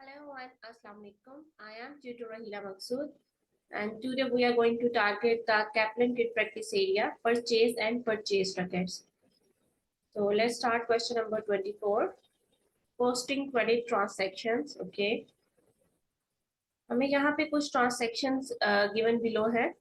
Hello and Assalamu alaikum. I am tutor Rahila Maqsood and today we are going to target the Kaplan kit practice area, purchase and purchase records. So let's start question number 24. Posting credit transactions. Okay. हमें यहाँ पे कुछ transactions given below है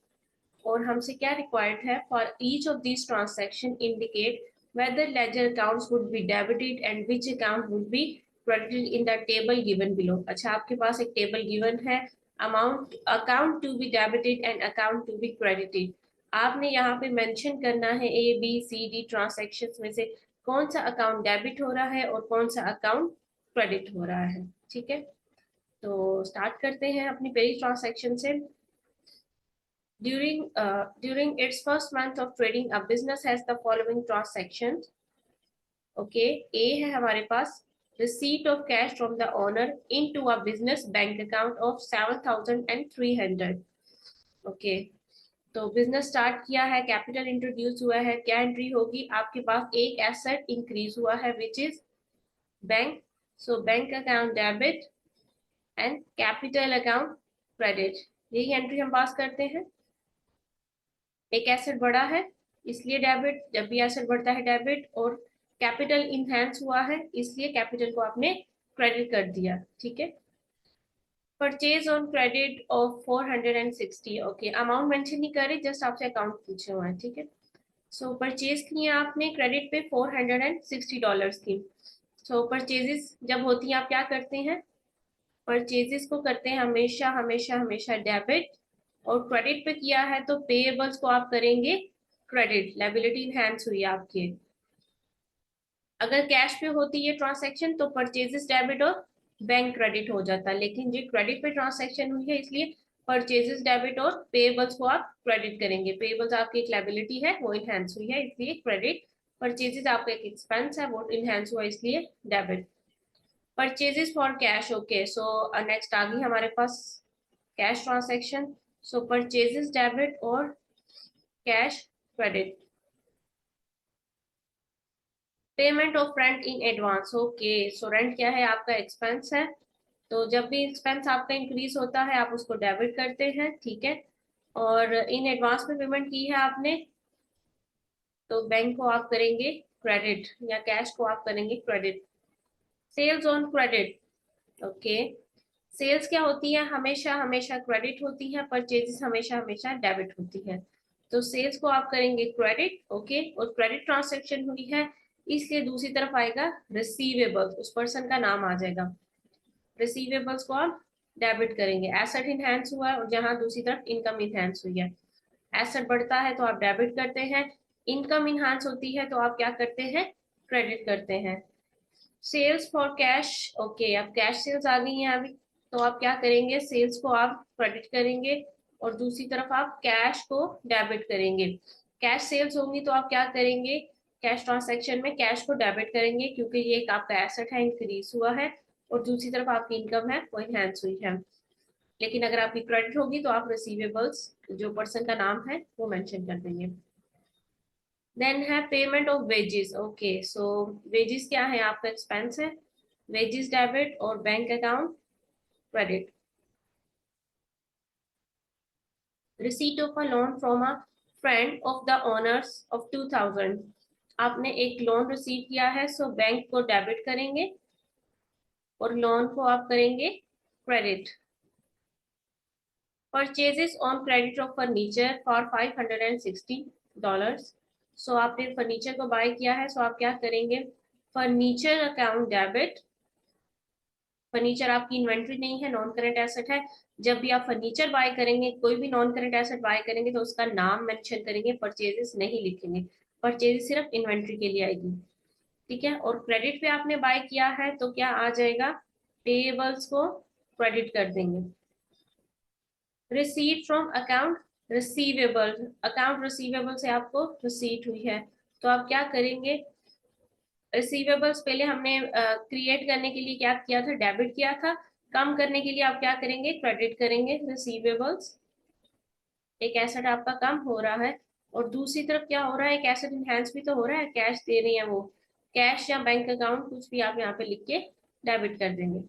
और हमसे क्या required है for each of these transaction indicate whether ledger accounts would be debited and which account would be credited in the table given below. अच्छा आपके पास एक table given है amount account to be debited and account to be credited. आपने यहाँ पे mention करना है A, B, C, D transactions में से कौन सा account debit हो रहा है और कौन सा account credit हो रहा है. ठीक है, तो start करते हैं अपनी पहली transaction से. During its first month of trading, a business has the following transactions. Okay, A है हमारे पास receipt of cash from the owner into a business bank account of 7,300. Okay, तो बिजनेस स्टार्ट किया है, कैपिटल इंट्रोड्यूस हुआ है, क्या entry होगी? आपके पास एक एसेट इंक्रीज हुआ है which is bank. So bank account debit and capital account credit. यही एंट्री हम पास करते हैं. एक एसेट बढ़ा है इसलिए डेबिट, जब भी एसेट बढ़ता है डेबिट, और कैपिटल इनहेंस हुआ है इसलिए कैपिटल को आपने क्रेडिट कर दिया. ठीक है, purchase on credit of 460. Okay, amount mention नहीं करे, जस्ट आपसे अकाउंट पूछे हुआ है. ठीक है, सो परचेज किए आपने क्रेडिट पे $460 की. सो परचेजेस जब होती है आप क्या करते हैं? परचेजेस को करते हैं हमेशा हमेशा हमेशा डेबिट, और क्रेडिट पे किया है तो पेएबल्स को आप करेंगे क्रेडिट. लायबिलिटी इनहैंस हुई आपकी. अगर कैश पे होती है ट्रांसैक्शन तो परचेजेस डेबिट और बैंक क्रेडिट हो जाता, लेकिन जो क्रेडिट पे ट्रांसैक्शन हुई है इसलिए परचेजेस डेबिट और पेएबल्स को आप क्रेडिट करेंगे. पेएबल्स आपकी एक लायबिलिटी है वो इनहैंस हुई है इसलिए क्रेडिट. परचेजेस आपका एक एक्सपेंस है वो इनहैंस हुआ इसलिए debit. Purchases for cash. Okay, so next आ गई हमारे पास cash transaction. So purchases debit और cash credit. Payment of rent in advance. Okay, so rent क्या है? आपका एक्सपेंस है, तो जब भी एक्सपेंस आपका इंक्रीज होता है आप उसको डेबिट करते हैं. ठीक है, और इन एडवांस में पेमेंट की है आपने तो बैंक को आप करेंगे क्रेडिट या कैश को आप करेंगे credit. Sales on credit. Okay, sales क्या होती है? हमेशा हमेशा क्रेडिट होती है. परचेजेस हमेशा हमेशा डेबिट होती है, तो सेल्स को आप करेंगे क्रेडिट. ओके, और क्रेडिट ट्रांसैक्शन हुई है इसलिए दूसरी तरफ आएगा रिसीवेबल्स, उस पर्सन का नाम आ जाएगा. रिसीवेबल्स को आप डेबिट करेंगे. एसेट इनहैंस हुआ है और जहां दूसरी तरफ इनकम इनहैंस हुई है. एसेट बढ़ता है तो आप डेबिट करते हैं, इनकम इनहैंस होती है तो आप क्या करते हैं? क्रेडिट करते हैं. Sales for cash. ओके, अब कैश सेल्स आ गई हैं अभी, तो आप क्या करेंगे? सेल्स को आप क्रेडिट करेंगे और दूसरी तरफ आप कैश को डेबिट करेंगे. कैश सेल्स होंगी तो आप क्या करेंगे? कैश ट्रांसैक्शन में कैश को डेबिट करेंगे क्योंकि ये एक आपका एसेट है, इंक्रीज हुआ है, और दूसरी तरफ आपकी इनकम है वो इनहैंस हुई है. लेकिन अगर आपकी क्रेडिट होगी तो आप रिसीवेबल्स जो पर्सन का नाम है वो मेंशन कर देंगे. देन है payment of wages. Okay, so wages क्या है? आपका एक्सपेंस है. वेजेस डेबिट और bank account credit. Receipt of a loan from a friend of the owners of 2000. आपने एक लोन रिसीव किया है, सो बैंक को डेबिट करेंगे और लोन को आप करेंगे credit. Purchases on credit of furniture for $560. सो आपने फर्नीचर को बाय किया है, सो आप क्या करेंगे? Furniture account debit. फर्नीचर आपकी इन्वेंट्री नहीं है, नॉन करेंट एसेट है. जब भी आप फर्नीचर बाय करेंगे, कोई भी नॉन करेंट एसेट बाय करेंगे तो उसका नाम मेंशन करेंगे, परचेजेस नहीं लिखेंगे. परचेजेस सिर्फ इन्वेंट्री के लिए आएगी. ठीक है, और क्रेडिट पे आपने बाय किया है तो क्या आ जाएगा? पेएबल्स को क्रेडिट कर देंगे. Receipt from account receivable. Account receivable से आपको रिसीट हुई है तो आप क्या करेंगे? रिसीवेबल्स पहले हमने क्रिएट करने के लिए क्या किया था? डेबिट किया था. कम करने के लिए आप क्या करेंगे? क्रेडिट करेंगे रिसीवेबल्स. एक एसेट आपका कम हो रहा है और दूसरी तरफ क्या हो रहा है? एक एसेट इनहैंस भी तो हो रहा है, कैश दे रही है वो. कैश या बैंक अकाउंट कुछ भी आप यहाँ पे लिख के डेबिट कर देंगे.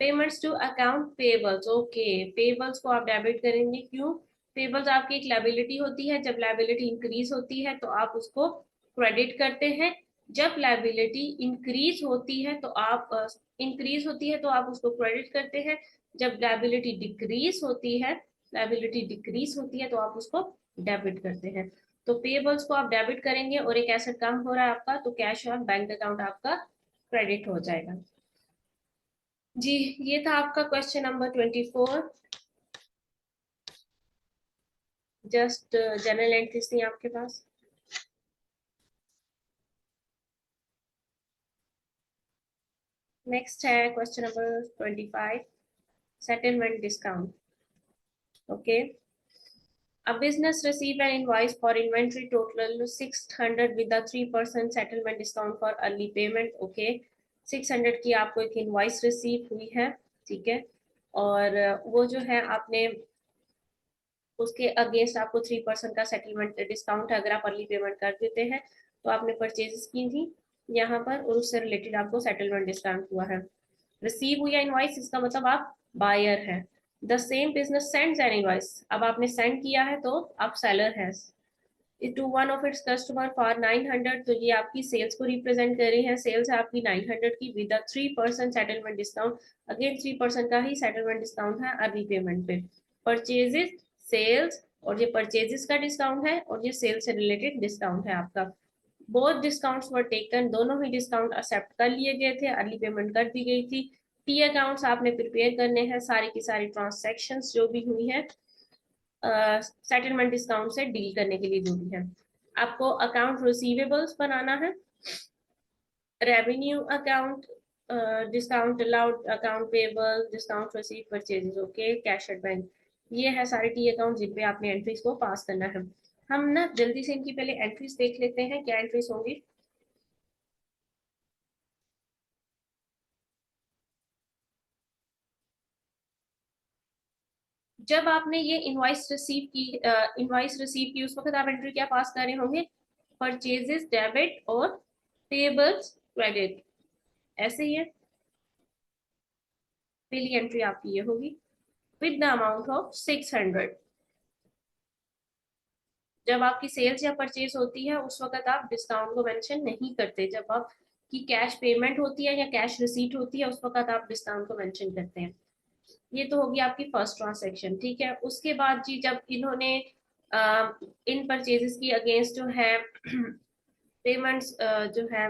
Payments to account payables, okay, payables को आप डेबिट करेंगे, क्यों? पेबल्स आपकी एक लायबिलिटी होती है, जब लायबिलिटी इंक्रीज होती है तो आप उसको क्रेडिट करते हैं, जब लायबिलिटी इंक्रीज होती है तो आप उसको क्रेडिट करते हैं, जब लायबिलिटी डिक्रीज होती है तो आप उसको डेबिट करते हैं। तो पेबल्स को आप डेबिट करेंगे और एक एसेट कम हो रहा है आपका, तो कैश ऑन बैंक अकाउंट आपका क्रेडिट हो जाएगा। जी, ये था आपका question number 24। Just general entries थी आपके पास। नेक्स्ट है question number 25, settlement discount. Okay, a business receive an invoice for inventory total 600 with a 3% settlement discount for early payment। Okay, 600 की आपको एक इनवॉइस रिसीव हुई है, ठीक है, और वो जो है आपने उसके अगेंस्ट आपको 3% का सेटलमेंट डिस्काउंट है अगर आप अर्ली पेमेंट कर देते हैं, तो आपने परचेजेस की थी यहाँ पर और उससे रिलेटेड आपको सेटलमेंट डिस्काउंट हुआ है। रिसीव हुई है इनवॉइस, इसका मतलब आप बायर है। The same business sends an invoice, अब आपने सेंड किया है तो आप सेलर है। To one of its customer for 900, तो ये आपकी सेल्स को रिप्रेजेंट कर रही है, सेल्स है आपकी 900 की विद 3% सेटलमेंट डिस्काउंट। अगेन 3% का ही सेटलमेंट डिस्काउंट है अर्ली पेमेंट पे। परचेजेस, सेल्स, और ये परचेजेस का डिस्काउंट है और ये सेल्स से रिलेटेड डिस्काउंट है आपका। बोथ डिस्काउंट्स वर टेकन, दोनों ही डिस्काउंट एक्सेप्ट कर लिए गए थे, अर्ली पेमेंट कर दी गई थी। टी अकाउंट्स आपने प्रिपेयर करने हैं, सारी की सारी ट्रांसैक्शंस जो भी हुई है सेटलमेंट डिस्काउंट से डील करने के लिए जो भी है। आपको अकाउंट रिसीवेबल्स बनाना है, revenue account, discount allowed, account payable, discount receive, purchases, okay, cash at bank, ये है सारे टी अकाउंट जिन पे आपने एंट्रीज को पास करना है। हम ना जल्दी से इनकी पहले एंट्रीज देख लेते हैं, क्या एंट्रीज होंगी। जब आपने ये इनवॉइस रिसीव की उस वक्त आप एंट्री क्या पास कर रहे होंगे, परचेजेस डेबिट और पेबल्स क्रेडिट, ऐसे ही है। पहली एंट्री आपकी ये होगी विद द अमाउंट ऑफ 600। जब आपकी सेल्स या परचेज होती है उस वक्त आप डिस्काउंट को मेंशन नहीं करते, जब आपकी कैश पेमेंट होती है या कैश रिसीट होती है उस वक्त आप डिस्काउंट को मेंशन करते हैं। ये तो होगी आपकी फर्स्ट ट्रांसैक्शन, ठीक है। उसके बाद जी जब इन्होंने इन परचेजेस की अगेंस्ट जो है पेमेंट्स जो है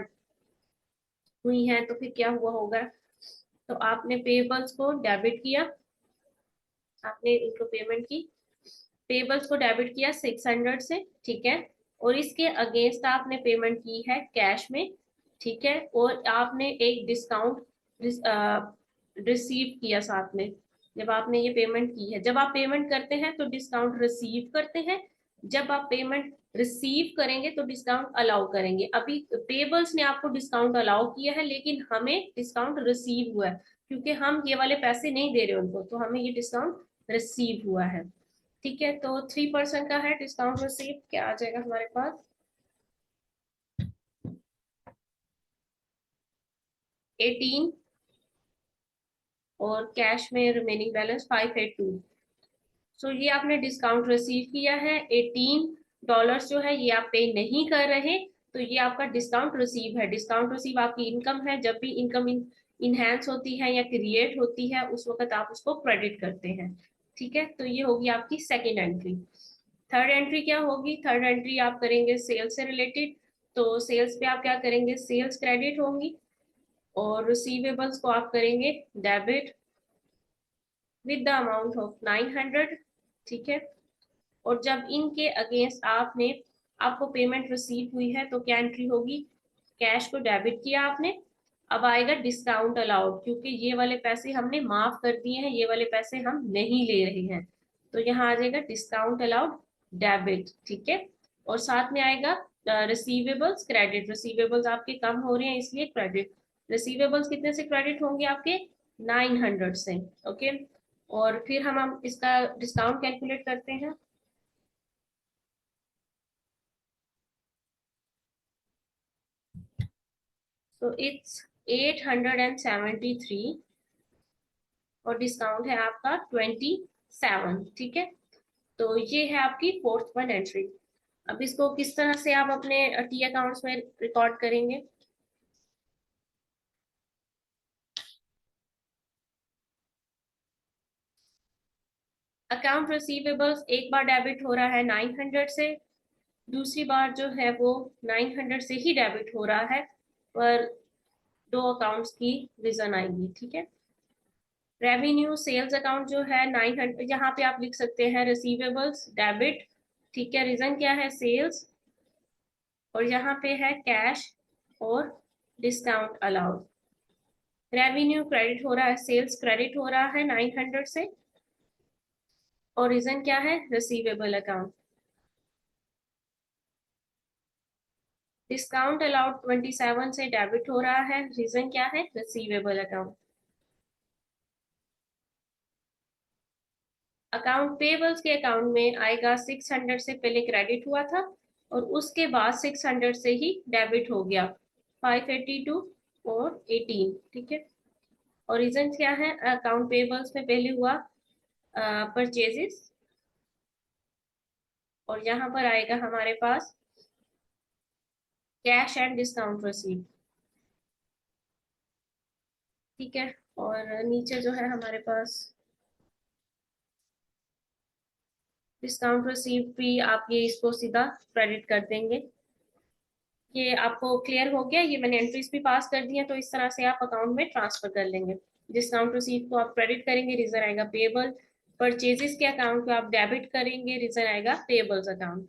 हुई हैं, तो फिर क्या हुआ होगा, तो आपने पेबल्स को डेबिट किया, आपने इनको पेमेंट की, पेबल्स को डेबिट किया 600 से, ठीक है, और इसके अगेंस्ट आपने पेमेंट की है कैश में, ठीक है, और आपने एक डिस्काउंट रिसीव किया साथ में। जब आपने ये पेमेंट की है, जब आप पेमेंट करते हैं तो डिस्काउंट रिसीव करते हैं, जब आप पेमेंट रिसीव करेंगे तो डिस्काउंट अलाउ करेंगे। अभी पेबल्स ने आपको डिस्काउंट अलाउ किया है लेकिन हमें डिस्काउंट रिसीव हुआ है, क्योंकि हम ये वाले पैसे नहीं दे रहे उनको, तो हमें ये डिस्काउंट रिसीव हुआ है, ठीक है। तो 3% का है डिस्काउंट रिसीव, क्या आ जाएगा हमारे पास, 18, और कैश में रिमेनिंग बैलेंस 582। सो ये आपने डिस्काउंट रिसीव किया है, $18 जो है ये आप पे नहीं कर रहे, तो ये आपका डिस्काउंट रिसीव है। डिस्काउंट रिसीव आपकी इनकम है, जब भी इनकम इनहेंस होती है या क्रिएट होती है उस वक्त आप उसको क्रेडिट करते हैं, ठीक है। तो ये होगी आपकी सेकेंड एंट्री। थर्ड एंट्री क्या होगी, थर्ड एंट्री आप करेंगे सेल्स से रिलेटेड, तो सेल्स पे आप क्या करेंगे, सेल्स क्रेडिट होंगी और रिसीवेबल्स को आप करेंगे debit with the amount of 900, ठीक है। और जब इनके अगेंस्ट आपको पेमेंट रिसीव हुई है तो क्या एंट्री होगी, कैश को डेबिट किया आपने, अब आएगा डिस्काउंट अलाउड, क्योंकि ये वाले पैसे हमने माफ कर दिए हैं, ये वाले पैसे हम नहीं ले रहे हैं, तो यहाँ आ जाएगा डिस्काउंट अलाउड डेबिट, ठीक है। और साथ में आएगा रिसीवेबल्स क्रेडिट, रिसीवेबल्स आपके कम हो रहे हैं इसलिए क्रेडिट, रिसीवेबल्स कितने से क्रेडिट होंगे आपके 900 से, ओके। और फिर हम इसका डिस्काउंट कैलकुलेट करते हैं। So it's 873 और डिस्काउंट है आपका 27, ठीक है। तो ये है आपकी फोर्थ वन एंट्री। अब इसको किस तरह से आप अपने टी अकाउंट्स में रिकॉर्ड करेंगे? अकाउंट रिसीवेबल्स एक बार डेबिट हो रहा है 900 से, दूसरी बार जो है वो 900 से ही डेबिट हो रहा है, पर दो अकाउंट्स की रीजन आएगी, ठीक है। रेवेन्यू सेल्स अकाउंट जो है 900, यहाँ पे आप लिख सकते हैं रिसीवेबल्स डेबिट, ठीक है, रीजन क्या है सेल्स, और यहाँ पे है कैश और डिस्काउंट अलाउड। रेवेन्यू क्रेडिट हो रहा है, सेल्स क्रेडिट हो रहा है 900 से, और रीजन क्या है रिसीवेबल अकाउंट। डिस्काउंट अलाउड 27 से डेबिट हो रहा है, रीजन क्या है रिसीवेबल अकाउंट। अकाउंट पेबल्स के अकाउंट में आएगा 600 से पहले क्रेडिट हुआ था और उसके बाद 600 से ही डेबिट हो गया, 582 और 18, ठीक है। और रीजन क्या है अकाउंट पेबल्स में पहले हुआ परचेजेस, और यहाँ पर आएगा हमारे पास कैश एंड डिस्काउंट रसीद, ठीक है। और नीचे जो है हमारे पास डिस्काउंट रसीद भी आप ये इसको सीधा क्रेडिट कर देंगे। ये आपको क्लियर हो गया? ये मैंने एंट्रीज भी पास कर दी है, तो इस तरह से आप अकाउंट में ट्रांसफर कर लेंगे। डिस्काउंट रसीद को आप क्रेडिट करेंगे, रीजन आएगा पेबल। परचेजेस के अकाउंट को आप डेबिट करेंगे, रीजन आएगा पेबल्स अकाउंट,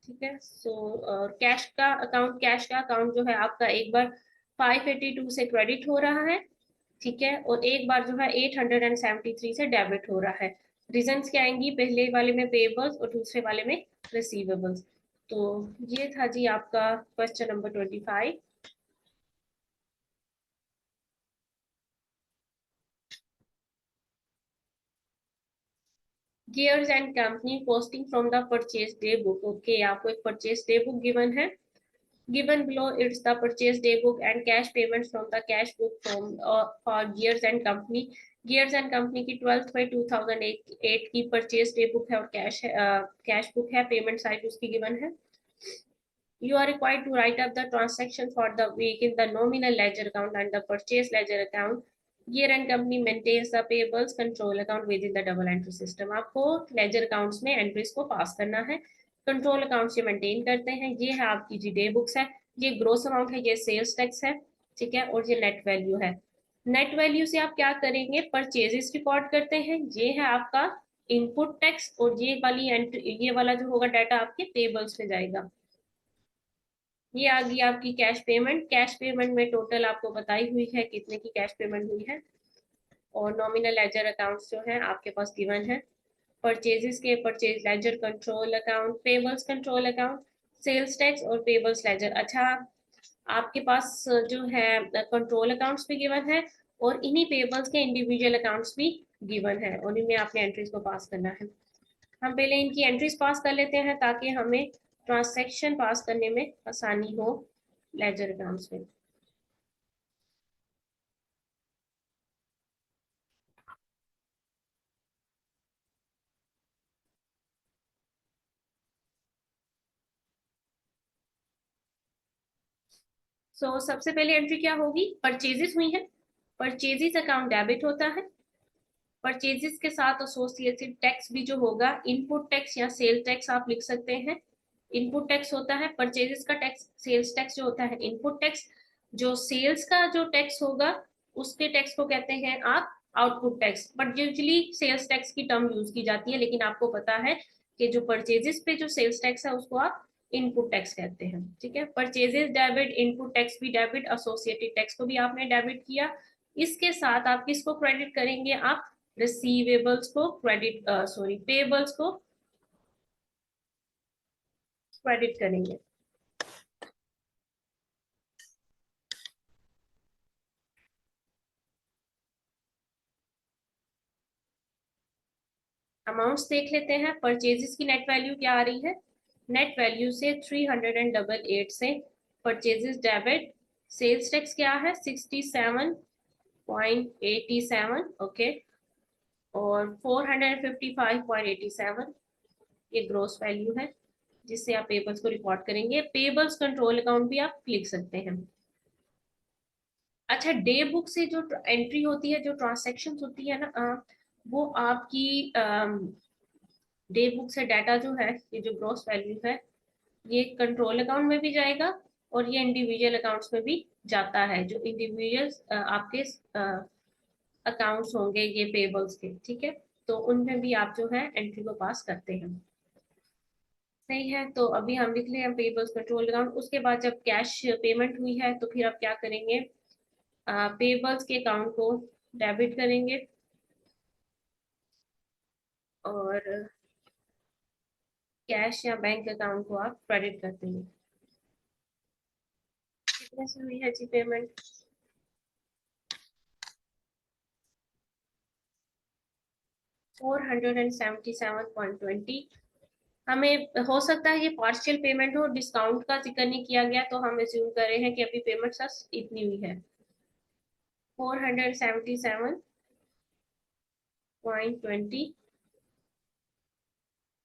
ठीक है। सो कैश का अकाउंट जो है आपका एक बार 582 से क्रेडिट हो रहा है, ठीक है, और एक बार जो है 873 से डेबिट हो रहा है। रीजंस क्या आएंगी, पहले वाले में पेबल्स और दूसरे वाले में रिसीवेबल्स। तो ये था जी आपका question number 25। Gears and company posting from the purchase day book. Okay, आपको एक परचेज डे बुक गिवन है, given below it's the purchase day book and cash payments from the cash book from for Gears and Company। Gears and Company की 12th में 2008 की purchase day book है और cash book है, payment site उसकी given है। You are required to write up the transaction for the week in the nominal ledger account and the purchase ledger account। Gear and Company maintains the payables control account within the double entry system। आपको ledger accounts में entries को पास करना है, control account से maintain करते हैं। ये है आपकी जी डे बुक्स है, ये ग्रोस अमाउंट है, ये सेल्स टैक्स है, ठीक है, और ये नेट वैल्यू है। नेट वैल्यू से आप क्या करेंगे, परचेजेस रिकॉर्ड करते हैं, ये है आपका इनपुट टैक्स, और ये वाली एंट्री, ये वाला जो होगा डाटा आपके पेबल्स में जाएगा। ये आ गई आपकी कैश पेमेंट। कैश पेमेंट में टोटल आपको बताई हुई है कितने की कैश पेमेंट हुई है, और नॉमिनल लेजर अकाउंट्स जो है आपके पास गिवन है। परचेजेस के purchase ledger control account, payables control account, sales tax और पेबल्स लेजर। अच्छा, आपके पास जो है कंट्रोल अकाउंट्स भी गिवन है और इन्हीं पेबल्स के इंडिविजुअल अकाउंट्स भी गिवन है, और इनमें आपने एंट्रीज को पास करना है। हम पहले इनकी एंट्रीज पास कर लेते हैं ताकि हमें ट्रांसैक्शन पास करने में आसानी हो लेजर अकाउंट्स में। सबसे पहले एंट्री क्या होगी, परचेजेस हुई है, परचेजेस अकाउंट डेबिट होता है। परचेजेस के साथ एसोसिएटेड टैक्स भी जो होगा, इनपुट टैक्स या सेल टैक्स आप लिख सकते हैं। इनपुट टैक्स होता है परचेजेस का टैक्स, सेल्स टैक्स जो होता है इनपुट टैक्स। जो सेल्स का जो टैक्स होगा उसके टैक्स को कहते हैं आप output tax, but usually sales tax की टर्म यूज की जाती है, लेकिन आपको पता है कि जो परचेजेस पे जो सेल्स टैक्स है उसको आप इनपुट टैक्स कहते हैं, ठीक है। परचेजेस डेबिट, इनपुट टैक्स भी डेबिट, एसोसिएटेड टैक्स को भी आपने डेबिट किया। इसके साथ आप किसको क्रेडिट करेंगे, आप रिसीवेबल्स को क्रेडिट, सॉरी पेबल्स को क्रेडिट करेंगे। अमाउंट्स देख लेते हैं। परचेजेस की नेट वैल्यू क्या आ रही है, नेट वैल्यू से 388 से परचेजेस डेबिट। सेल्स टैक्स क्या है 67.87, ओके। और 455.87 ये ग्रोस वैल्यू है जिससे आप पेबल्स को रिकॉर्ड करेंगे। पेबल्स कंट्रोल अकाउंट भी आप लिख सकते हैं। अच्छा, डे बुक से जो एंट्री होती है, जो ट्रांसैक्शन होती है ना, वो आपकी डे बुक से डाटा जो है, ये जो ग्रॉस वैल्यू है, ये कंट्रोल अकाउंट में भी जाएगा और ये इंडिविजुअल अकाउंट्स में भी जाता है। जो इंडिविजुअल आपके अकाउंट्स होंगे ये पेबल्स के, ठीक है, तो उनमें भी आप जो है एंट्री को पास करते हैं। सही है, तो अभी हम लिख लें पेबल्स कंट्रोल अकाउंट। उसके बाद जब कैश पेमेंट हुई है तो फिर आप क्या करेंगे, पेबल्स के अकाउंट को डेबिट करेंगे और कैश या बैंक अकाउंट को आप क्रेडिट कर देंगे। कितने से हुई है जी पेमेंट? 477.20। हमें हो सकता है ये पार्शियल पेमेंट हो, डिस्काउंट का जिक्र नहीं किया गया, तो हम एज्यूम कर रहे हैं कि अभी पेमेंट बस इतनी हुई है, 477.20,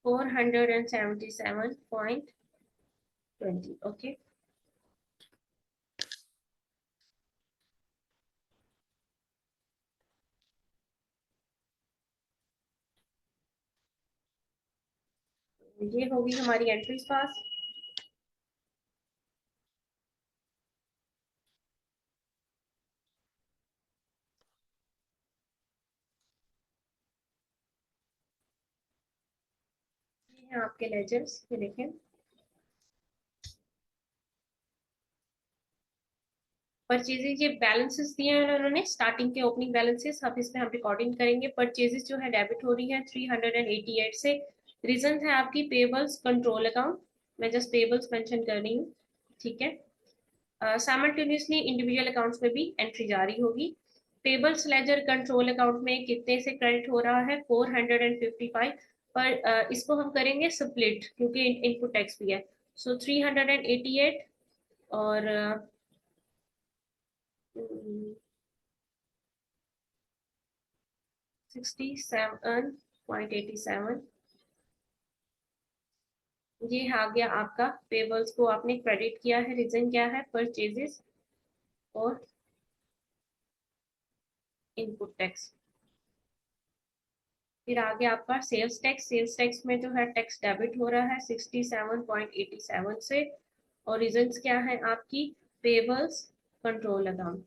477.20, ओके। ये होगी हमारी एंट्रीज पास। ये हैं आपके लेजर्स, ये देखें। परचेजेज, ये बैलेंसेस दिए हैं उन्होंने, स्टार्टिंग के ओपनिंग बैलेंसेस, अब इसमें हम रिकॉर्डिंग करेंगे। परचेजेस जो है डेबिट हो रही है 388 से। रीजन है आपकी पेबल्स कंट्रोल अकाउंट, मैं जस्ट पेबल्स मेंशन कर रही हूँ, ठीक है। साइमल्टेनियसली इंडिविजुअल अकाउंट्स में भी एंट्री जारी होगी। पेबल्स लेजर कंट्रोल अकाउंट में कितने से क्रेडिट हो रहा है, 455, पर इसको हम करेंगे स्प्लिट क्योंकि इनपुट टैक्स भी है। सो 388 और 67.87, ये आ गया आपका। पेबल्स को आपने क्रेडिट किया है, रीजन क्या है, परचेजेस और इनपुट टैक्स। फिर आगे आपका सेल्स टैक्स, सेल्स टैक्स में जो है टैक्स डेबिट हो रहा है 67.87 से, और रीजन क्या है आपकी, पेबल्स कंट्रोल अकाउंट,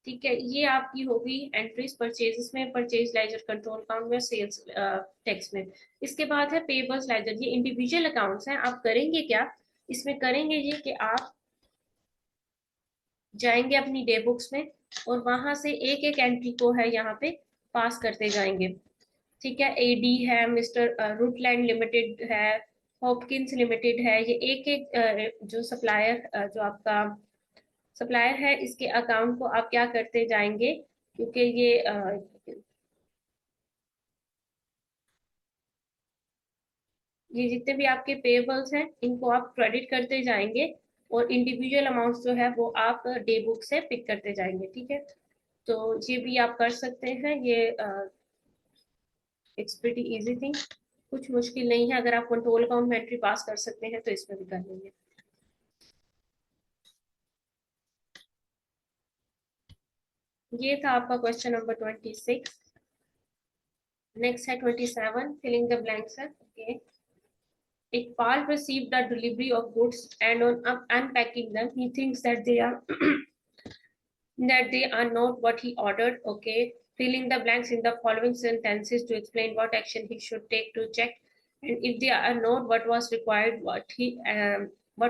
ठीक है। ये आपकी होगी एंट्रीज परचेजेस में, परचेज लेजर कंट्रोल अकाउंट में, सेल्स टैक्स में। इसके बाद है पेबल्स लेजर, ये इंडिविजुअल अकाउंट्स हैं। आप करेंगे क्या, इसमें करेंगे ये कि आप जाएंगे अपनी डे बुक्स में और वहां से एक एक एंट्री को है यहाँ पे पास करते जाएंगे, ठीक है। एडी है, मिस्टर रूटलैंड लिमिटेड है, हॉपकिंस लिमिटेड है, ये एक एक जो सप्लायर जो आपका सप्लायर है, इसके अकाउंट को आप क्या करते जाएंगे, क्योंकि ये जितने भी आपके पेबल्स हैं इनको आप क्रेडिट करते जाएंगे और इंडिविजुअल अमाउंट्स जो है वो आप डे बुक से पिक करते जाएंगे, ठीक है। तो ये भी आप कर सकते हैं, ये इट्स प्रीटी इजी थिंग, कुछ मुश्किल नहीं है। अगर आप कंट्रोल अकाउंट में एंट्री पास कर सकते हैं तो इसमें भी कर लेंगे। ये था आपका क्वेश्चन नंबर 26। नेक्स्ट है 27, फिलिंग द ब्लैंक्स है, okay. Iqbal received the delivery of goods and on unpacking them, he thinks that they are that they are not what he ordered. Okay, filling the blanks in the following sentences to explain what action he should take to check, and if they are not, what was required, what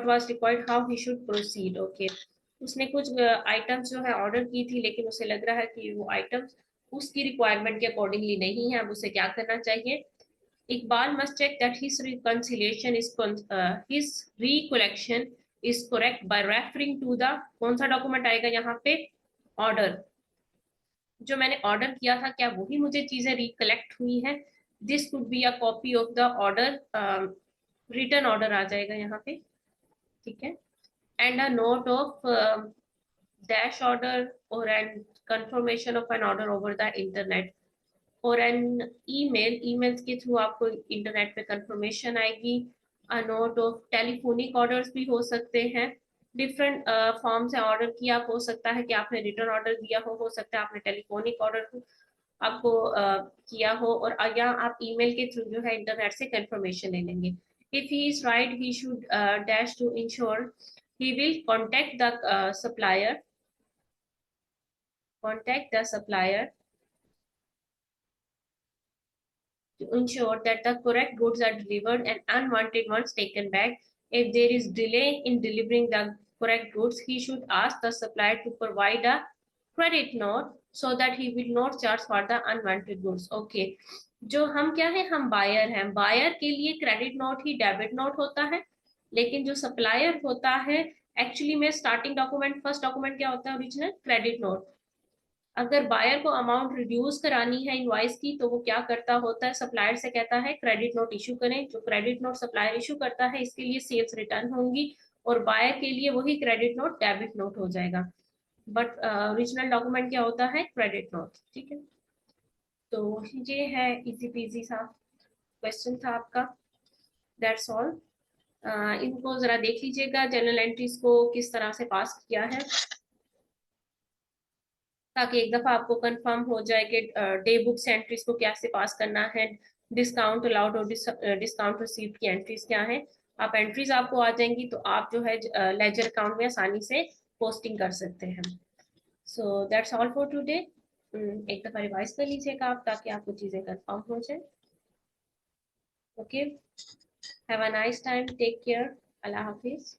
was required, how he should proceed. Okay, उसने कुछ items जो है order की थी, लेकिन उसे लग रहा है कि वो आइटम्स उसकी रिक्वायरमेंट के अकॉर्डिंगली नहीं है। अब उसे क्या करना चाहिए, Iqbal must check that his recollection is correct by referring to the, कौन सा डॉक्यूमेंट आएगा यहाँ पे, ऑर्डर। जो मैंने ऑर्डर किया था क्या वही मुझे चीजें रिकलेक्ट हुई हैं। This could be a copy of the order, return order आ जाएगा यहाँ पे, ठीक है। And a note of dash order और and confirmation of an order over the internet. और एन ईमेल, ईमेल्स के थ्रू आपको इंटरनेट पे कंफर्मेशन आएगी। A note of telephonic orders भी हो सकते हैं, डिफरेंट फॉर्म से ऑर्डर किया, हो सकता है कि आपने रिटर्न ऑर्डर दिया हो सकता है आपने टेलीफोनिक ऑर्डर आपको किया हो, और या आप ईमेल के थ्रू जो है इंटरनेट से कंफर्मेशन ले लेंगे। If he is right he should dash to ensure he will contact the supplier to ensure that the correct goods are delivered and unwanted ones taken back. If there is delay in delivering the correct goods, he should ask the supplier to provide a credit note so that he will not charge for the unwanted goods. Okay. जो हम क्या है, हम buyer हैं, buyer के लिए credit note ही debit note होता है, लेकिन जो सप्लायर होता है, एक्चुअली में स्टार्टिंग डॉक्यूमेंट, फर्स्ट डॉक्यूमेंट क्या होता है, ओरिजिनल क्रेडिट नोट। अगर बायर को अमाउंट रिड्यूस करानी है इनवॉइस की, तो वो क्या करता होता है, सप्लायर से कहता है क्रेडिट नोट इशू करें। जो क्रेडिट नोट सप्लायर इशू करता है, इसके लिए सेल्स रिटर्न होंगी, और बायर के लिए वही क्रेडिट नोट डेबिट नोट हो जाएगा। बट ओरिजिनल डॉक्यूमेंट क्या होता है, क्रेडिट नोट। ठीक है, तो ये है इजी पीजी सा क्वेश्चन था आपका। That's all. इनको जरा देख लीजिएगा, जर्नल एंट्रीज को किस तरह से पास किया है, ताकि एक दफा आपको कंफर्म हो जाए कि डे बुक्स एंट्रीज को कैसे पास करना है, डिस्काउंट अलाउड और डिस्काउंट रिसीव की एंट्रीज क्या है। आप एंट्रीज आपको आ जाएंगी तो आप जो है लेजर अकाउंट में आसानी से पोस्टिंग कर सकते हैं। So that's all for today. एक दफा रिवाइज कर लीजिएगा आप, ताकि आपको चीजें कंफर्म हो जाए। Okay, have a nice time, take care, अल्लाह हाफिज।